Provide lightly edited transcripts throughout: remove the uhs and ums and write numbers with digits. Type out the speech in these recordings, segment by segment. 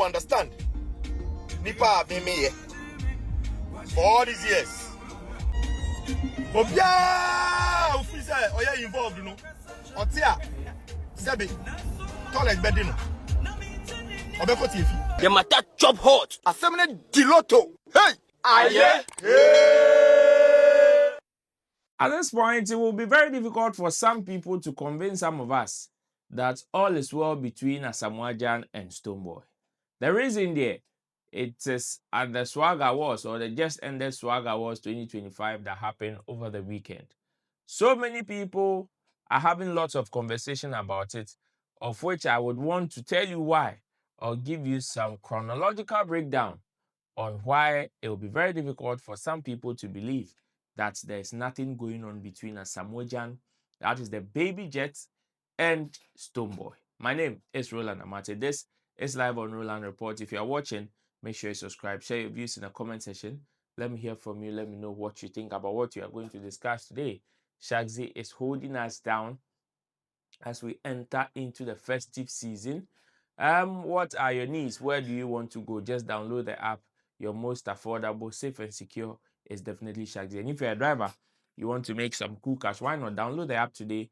understand. Nipa me for all these years. Obia, officer, oya involved, you know. Otia, Sebi, toilet bedding. Obeko TV. The matter chop hot. Asemene diloto. Hey, aye. At this point, it will be very difficult for some people to convince some of us that all is well between Asamoah Gyan and Stonebwoy. The reason there, it is at the Swag Awards or the just ended Swag Awards 2025 that happened over the weekend. So many people are having lots of conversation about it, of which I would want to tell you why or give you some chronological breakdown on why it will be very difficult for some people to believe that there is nothing going on between Asamoah Gyan, that is the baby jet, and Stonebwoy. My name is Roland Amate. This is live on Roland Report. If you are watching, make sure you subscribe, share your views in the comment section. Let me hear from you. Let me know what you think about what we are going to discuss today. Shagzy is holding us down as we enter into the festive season. What are your needs? Where do you want to go? Just download the app. Your most affordable, safe and secure is definitely Shagzy. And if you're a driver, you want to make some cool cash, why not download the app today?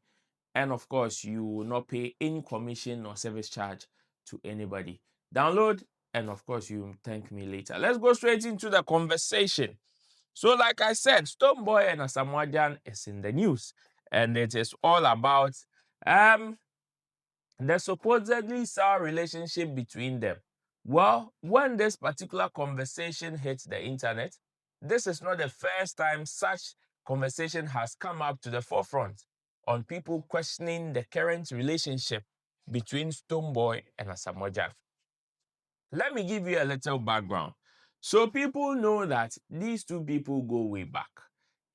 And of course, you will not pay any commission or service charge to anybody. Download, and of course, you thank me later. Let's go straight into the conversation. So, like I said, Stonebwoy and Asamoah Gyan is in the news, and it is all about the supposedly sour relationship between them. Well, when this particular conversation hits the internet, this is not the first time such conversation has come up to the forefront on people questioning the current relationship between Stonebwoy and Asamoah Gyan. Let me give you a little background. So people know that these two people go way back.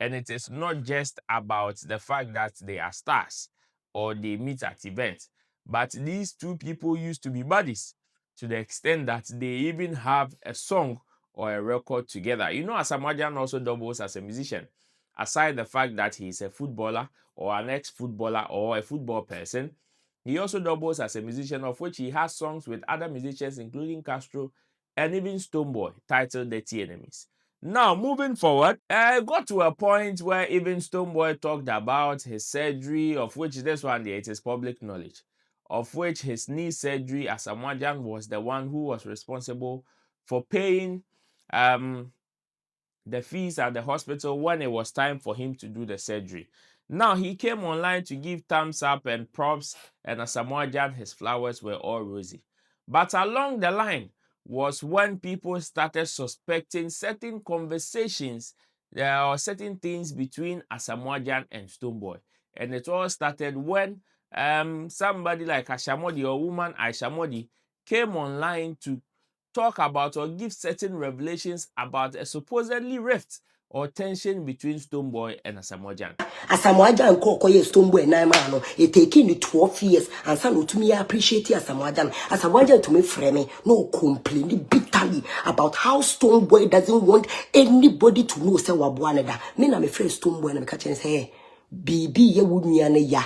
And it is not just about the fact that they are stars or they meet at events, but these two people used to be buddies to the extent that they even have a song or a record together. You know, Asamoah Gyan also doubles as a musician. Aside the fact that he's a footballer or an ex-footballer or a football person, he also doubles as a musician, of which he has songs with other musicians, including Castro and even Stonebwoy, titled Dirty Enemies. Now, moving forward, I got to a point where even Stonebwoy talked about his surgery, of which this one there, it is public knowledge, of which his knee surgery, Asamoah Gyan was the one who was responsible for paying the fees at the hospital when it was time for him to do the surgery. Now, he came online to give thumbs up and props, and Asamoah Gyan, his flowers were all rosy. But along the line was when people started suspecting certain conversations or certain things between Asamoah Gyan and Stonebwoy. And it all started when somebody like Ashamodi or woman Ashamodi came online to talk about or give certain revelations about a supposedly rift or tension between Stonebwoy and Asamoah Gyan. Asamoah Gyan koye Stonebwoy na ma no it taking 12 years and some to me appreciate Asamoah Gyan. Asamoah Gyan to me frame no complain bitterly about how Stonebwoy doesn't want anybody to know say wabuane da. Me na me friend Stonebwoy na me ka chen say bibi ye wunua na ya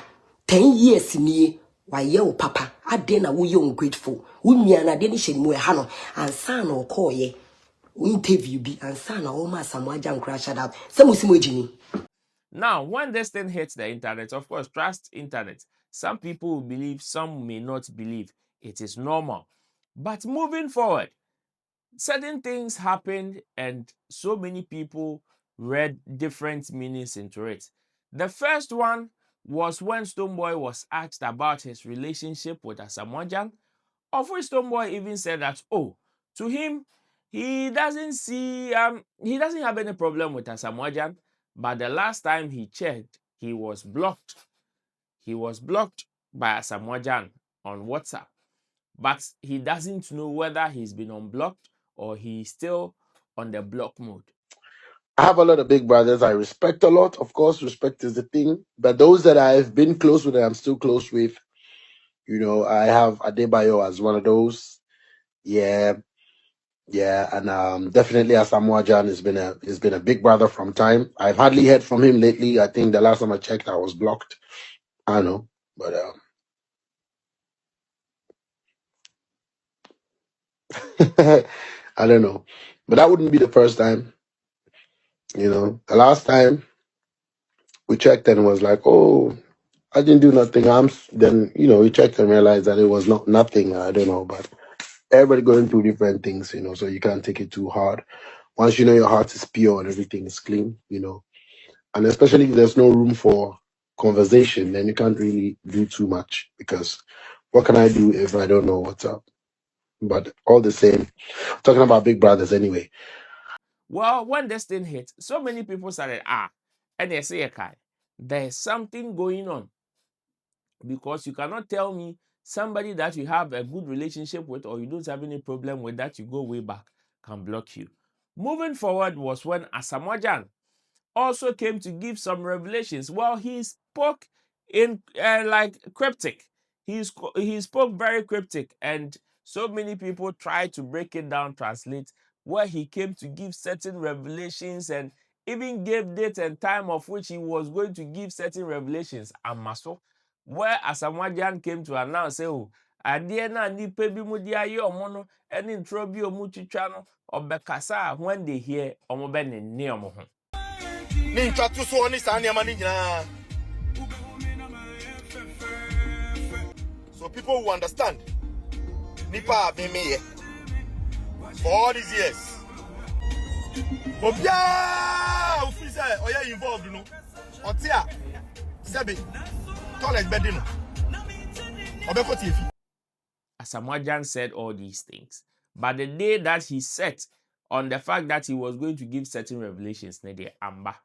10 years ni waye o papa ade na wo ye ungrateful wunua na de ni hye mu e ha no ansa na okoye interview bi ansa na o ma Asamoah Gyan crash out say musimo ejini. Now, when this thing hits the internet, of course, trust internet. Some people will believe, some may not believe. It is normal. But moving forward, certain things happened and so many people read different meanings into it. The first one was when Stonebwoy was asked about his relationship with Asamoah Gyan, of which Stonebwoy even said that, oh, to him, he doesn't have any problem with Asamoah Gyan, but the last time he checked, he was blocked. He was blocked by Asamoah Gyan on WhatsApp, but he doesn't know whether he's been unblocked or he's still on the block mode. I have a lot of big brothers I respect a lot. Of course, respect is the thing. But those that I've been close with and I'm still close with, you know, I have Adebayo as one of those. Yeah. And definitely Asamoah Gyan has been a big brother from time. I've hardly heard from him lately. I think the last time I checked I was blocked. I don't know. But I don't know. But that wouldn't be the first time. The last time we checked and it was like, oh, I didn't do nothing. Then, we checked and realized that it was not nothing. I don't know. But everybody going through different things, so you can't take it too hard. Once you know your heart is pure and everything is clean, and especially if there's no room for conversation, then you can't really do too much, because what can I do if I don't know what's up? But all the same, talking about big brothers anyway. Well, when this thing hit, so many people started, and they say, okay, there's something going on, because you cannot tell me somebody that you have a good relationship with or you don't have any problem with that you go way back can block you. Moving forward was when Asamoah Gyan also came to give some revelations. Well, he spoke in like cryptic. He spoke very cryptic, and so many people tried to break it down, translate, where he came to give certain revelations and even gave date and time of which he was going to give certain revelations. Amaso, where Asamoah Gyan came to announce, oh, adeɛ na nipa bi mu di aye omo no ene ntro bi omu twitwa no obekasa when they hear omo be ne omo ho. So people who understand Nipa me for all these years. Obia officer oya involved Otia Sebi toilet bedino. Obeko TV. Asamoah Gyan said all these things, but the day that he set on the fact that he was going to give certain revelations, Amber.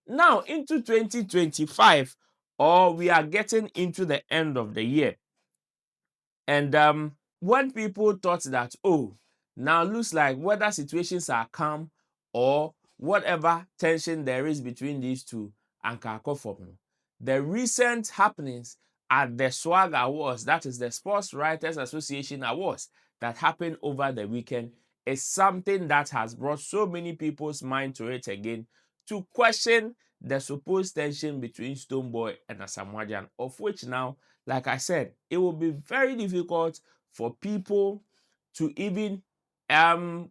Now into 2025, or we are getting into the end of the year, and when people thought that, oh, now looks like whether situations are calm or whatever tension there is between these two, and the recent happenings at the Swag Awards, that is the Sports Writers Association Awards that happened over the weekend, is something that has brought so many people's mind to it again, to question the supposed tension between Stonebwoy and Asamoah Gyan, of which now, like I said, it will be very difficult for people to even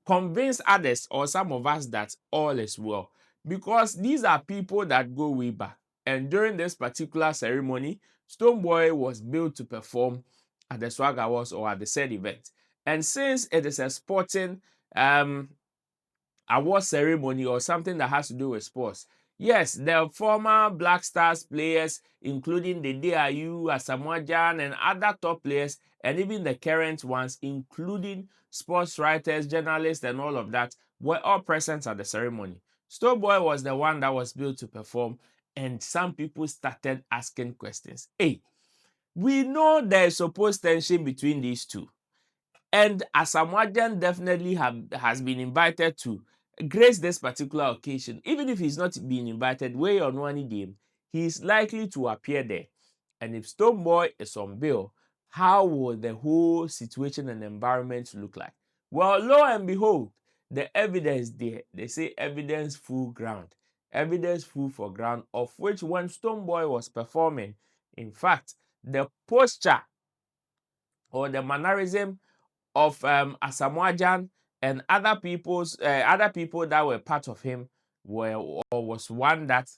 convince others or some of us that all is well, because these are people that go way back. And during this particular ceremony, Stonebwoy was billed to perform at the Swag Awards or at the said event. And since it is a sporting award ceremony or something that has to do with sports, yes, the former Black Stars players, including the DIU, Asamoah Gyan, and other top players, and even the current ones, including sports writers, journalists, and all of that, were all present at the ceremony. Stonebwoy was the one that was billed to perform, and some people started asking questions. Hey, we know there is supposed tension between these two, and Asamoah Gyan definitely has been invited to grace this particular occasion. Even if he's not being invited, way on one game, he is likely to appear there. And if Stonebwoy is on bail, how will the whole situation and environment look like? Well, lo and behold, the evidence there, they say evidence full ground. Evidence full for ground, of which when Stonebwoy was performing, in fact, the posture or the mannerism of Asamoah Gyan and other people that were part of him was one that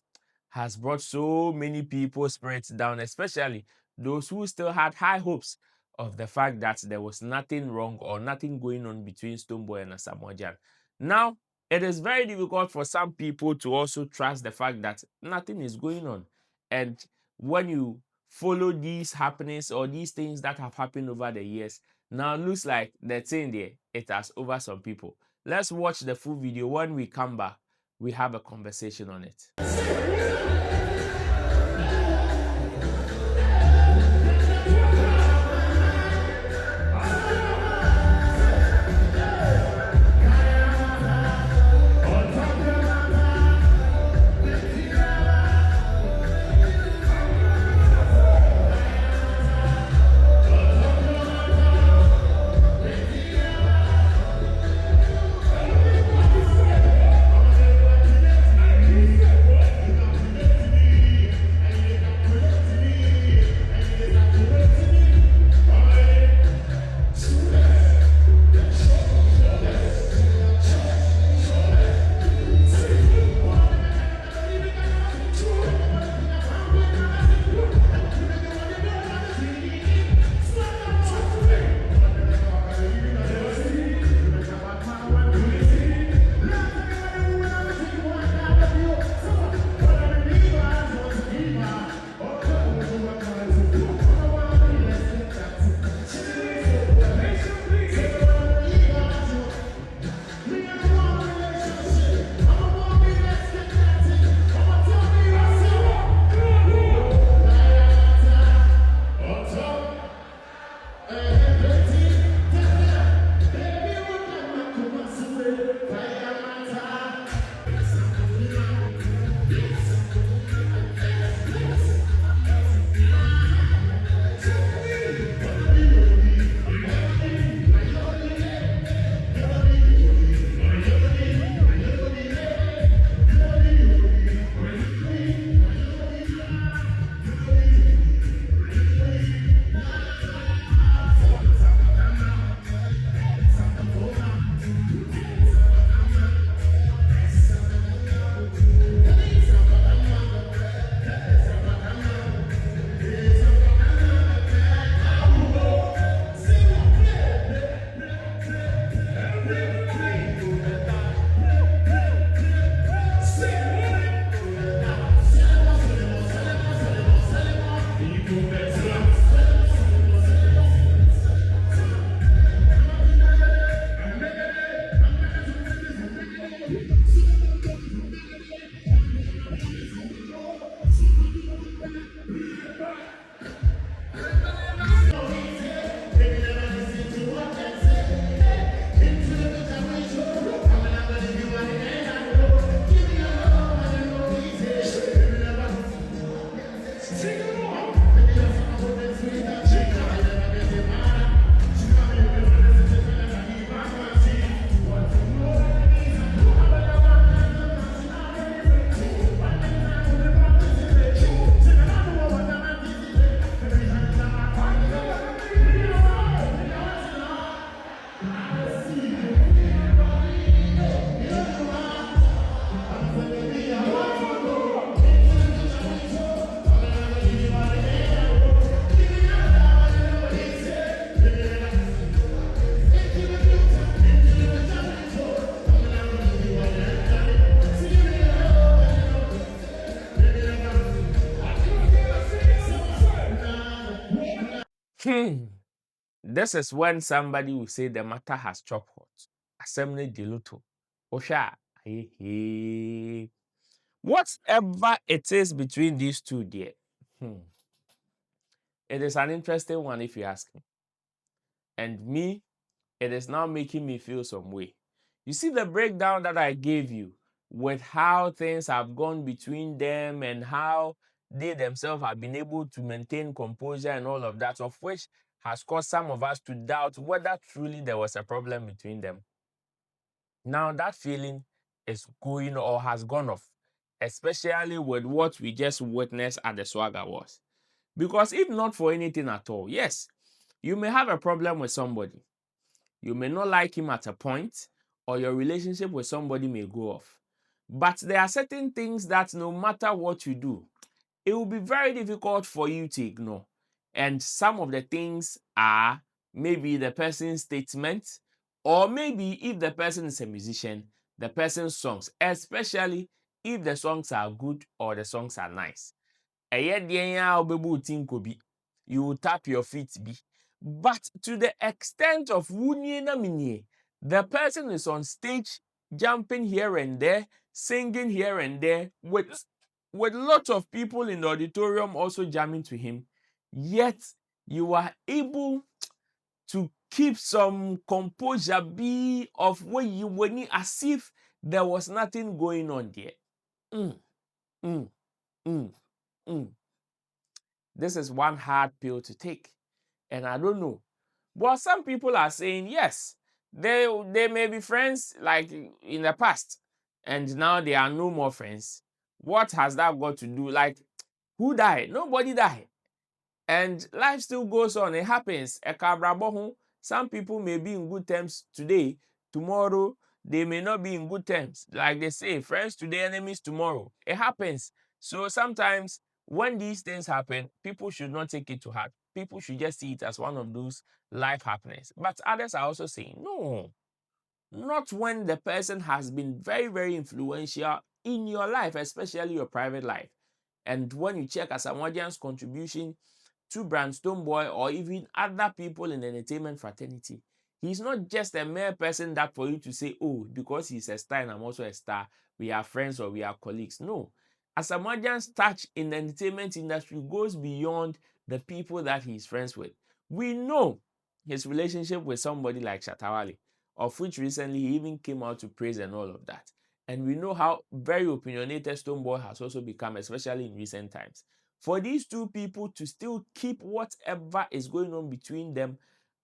has brought so many people's spirits down, especially those who still had high hopes of the fact that there was nothing wrong or nothing going on between Stonebwoy and Asamoah Gyan. Now, it is very difficult for some people to also trust the fact that nothing is going on. And when you follow these happenings or these things that have happened over the years, now it looks like the thing there, it has over some people. Let's watch the full video. When we come back, we have a conversation on it. This is when somebody will say the matter has chopped hot. Asamoah Gyan. Osha. Hey. Whatever it is between these two, dear. It is an interesting one if you ask me. And me, it is now making me feel some way. You see the breakdown that I gave you with how things have gone between them and how they themselves have been able to maintain composure and all of that, of which has caused some of us to doubt whether truly there was a problem between them. Now that feeling is going or has gone off, especially with what we just witnessed at the Swagger Wars. Because if not for anything at all, yes, you may have a problem with somebody. You may not like him at a point, or your relationship with somebody may go off. But there are certain things that no matter what you do, it will be very difficult for you to ignore. And some of the things are maybe the person's statement, or maybe if the person is a musician, the person's songs, especially if the songs are good or the songs are nice. You will tap your feet be. But to the extent of the person is on stage jumping here and there, singing here and there, with lots of people in the auditorium also jamming to him, yet you are able to keep some composure be of when you as if there was nothing going on there. Mm, mm, mm, mm. This is one hard pill to take. And I don't know. But some people are saying, yes, they may be friends like in the past. And now they are no more friends. What has that got to do? Like, who died? Nobody died. And life still goes on. It happens. Some people may be in good terms today. Tomorrow, they may not be in good terms. Like they say, friends today, enemies tomorrow. It happens. So sometimes when these things happen, people should not take it to heart. People should just see it as one of those life happenings. But others are also saying, no, not when the person has been very, very influential in your life, especially your private life. And when you check Asamoah Gyan's contribution to Brand Stonebwoy or even other people in the entertainment fraternity, he's not just a mere person that for you to say, oh, because he's a star and I'm also a star, we are friends or we are colleagues. No. Asamoah Gyan's touch in the entertainment industry goes beyond the people that he's friends with. We know his relationship with somebody like Shatawale, of which recently he even came out to praise and all of that. And we know how very opinionated Stonebwoy has also become, especially in recent times. For these two people to still keep whatever is going on between them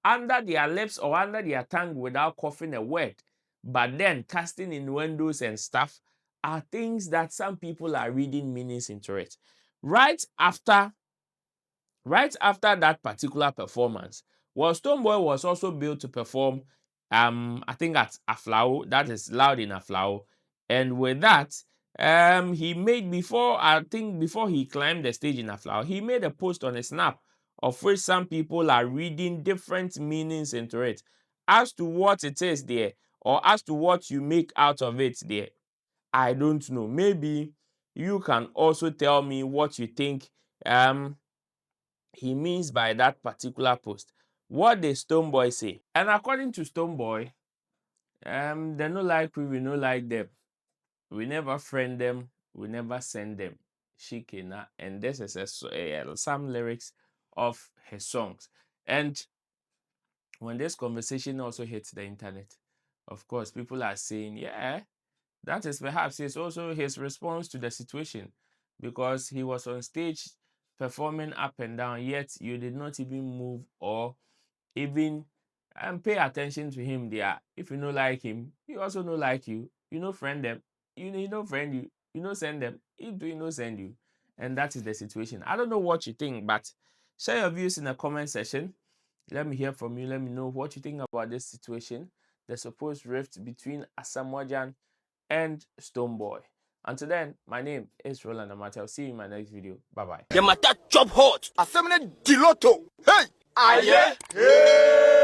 under their lips or under their tongue without coughing a word, but then casting innuendos and stuff, are things that some people are reading meanings into it. Right after that particular performance, well, Stonebwoy was also built to perform, I think at Aflao, that is Loud in Aflao, and with that, he made before he climbed the stage in Aflao, he made a post on a snap of which some people are reading different meanings into it, as to what it is there, or as to what you make out of it there. I don't know. Maybe you can also tell me what you think he means by that particular post. What did Stonebwoy say? And according to Stonebwoy, they no like we no like them. We never friend them, we never send them. Shikena. And this is some lyrics of his songs. And when this conversation also hits the internet, of course, people are saying, yeah, that is perhaps it's also his response to the situation, because he was on stage performing up and down, yet you did not even move or even pay attention to him there. If you don't like him, he also don't like you. You know, friend them. You know, friend you. You know, send them. He do you know send you. And that is the situation. I don't know what you think, but share your views in the comment section. Let me hear from you. Let me know what you think about this situation, the supposed rift between Asamoah Gyan and Stonebwoy. Until then, my name is Roland Amati. I'll see you in my next video. Bye-bye. The matter chop hot. Asamoah Gyan. Hey! Aye! Hey!